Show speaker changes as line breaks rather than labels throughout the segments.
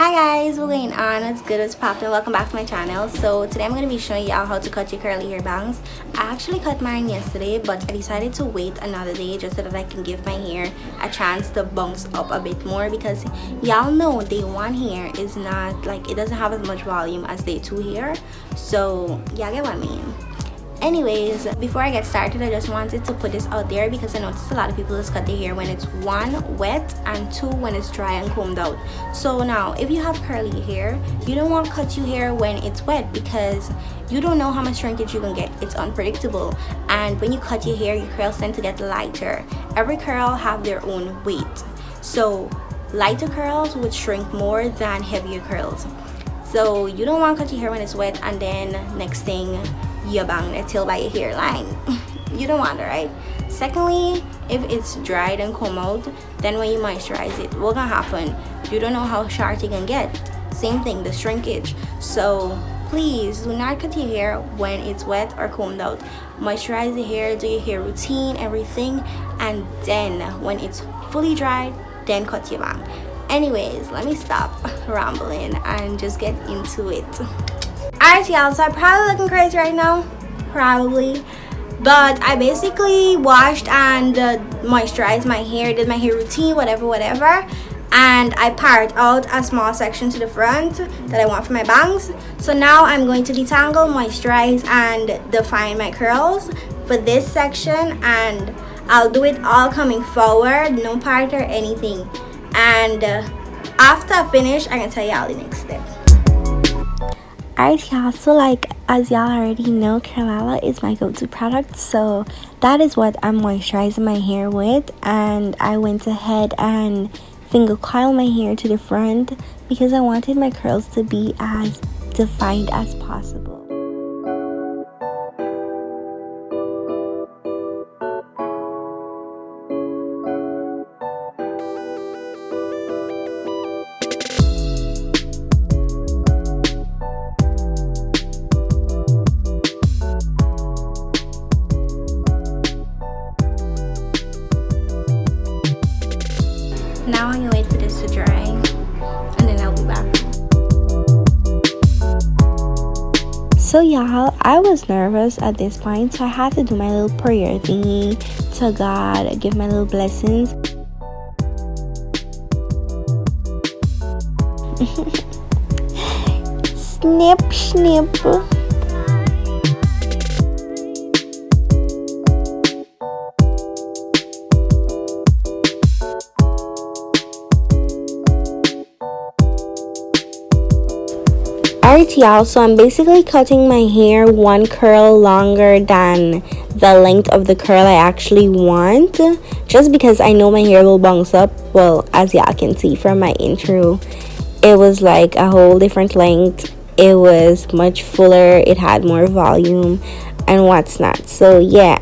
Hi guys, what's going on? It's good, it's popping. Welcome back to my channel. So today I'm going to be showing y'all how to cut your curly hair bangs. I actually cut mine yesterday, but I decided to wait another day just so that I can give my hair a chance to bounce up a bit more, because y'all know day one hair is not like, it doesn't have as much volume as day two hair. So y'all get what I mean. Anyways, before I get started, I just wanted to put this out there because I noticed a lot of people just cut their hair when it's one, wet, and two, when it's dry and combed out. So now if you have curly hair, you don't want to cut your hair when it's wet because you don't know how much shrinkage you can get. It's unpredictable, and when you cut your hair, your curls tend to get lighter. Every curl have their own weight, so lighter curls would shrink more than heavier curls. So you don't want to cut your hair when it's wet and then next thing you bang it till by your hairline. You don't want it, right? Secondly, if it's dried and come out, then when you moisturize it, what's gonna happen? You don't know how short it can get. Same thing, the shrinkage. So please do not cut your hair when it's wet or combed out. Moisturize the hair, do your hair routine, everything, and then when it's fully dried, then cut your bang. Anyways, let me stop rambling and just get into it. Alright y'all, so I'm probably looking crazy right now, probably, but I basically washed and moisturized my hair, did my hair routine, whatever, and I part out a small section to the front that I want for my bangs. So now I'm going to detangle, moisturize, and define my curls for this section, and I'll do it all coming forward, no part or anything. And after I finish, I can tell y'all the next step. Alright y'all, so like as y'all already know, Curlala is my go-to product, so that is what I'm moisturizing my hair with. And I went ahead and finger coiled my hair to the front because I wanted my curls to be as defined as possible. Now I'm gonna wait for this to dry, and then I'll be back. So y'all, I was nervous at this point, so I had to do my little prayer thingy to God, give my little blessings. Snip, snip. Alright y'all, so I'm basically cutting my hair one curl longer than the length of the curl I actually want, just because I know my hair will bounce up. Well, as y'all can see from my intro, it was like a whole different length. It was much fuller, it had more volume and what's not. So yeah.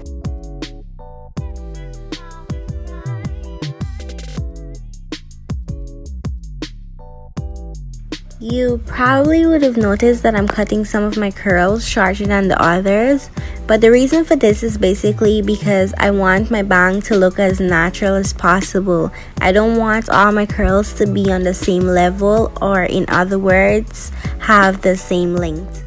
You probably would have noticed that I'm cutting some of my curls shorter than the others, but the reason for this is basically because I want my bang to look as natural as possible. I don't want all my curls to be on the same level, or in other words, have the same length.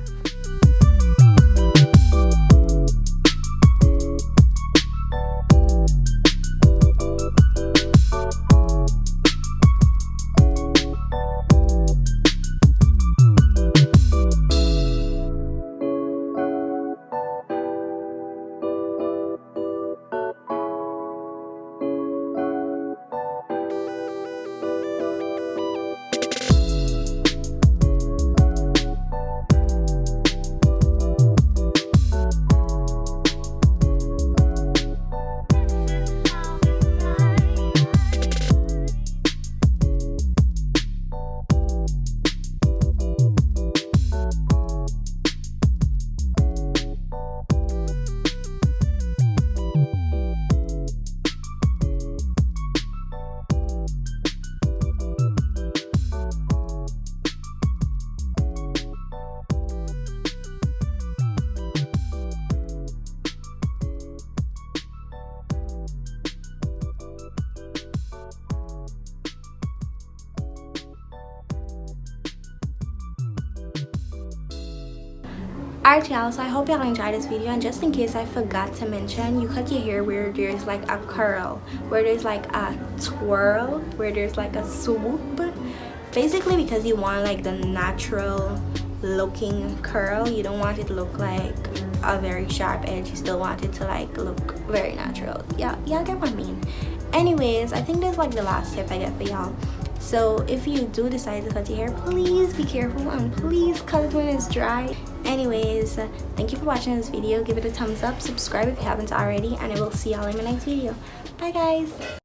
Alright y'all, so I hope y'all enjoyed this video, and just in case I forgot to mention, you cut your hair where there's like a curl, where there's like a twirl, where there's like a swoop, basically because you want like the natural looking curl. You don't want it to look like a very sharp edge, you still want it to like look very natural. Yeah, y'all get what I mean. Anyways, I think that's like the last tip I get for y'all. So if you do decide to cut your hair, please be careful and please cut it when it's dry. Anyways, thank you for watching this video. Give it a thumbs up, subscribe if you haven't already, and I will see y'all in my next video. Bye guys.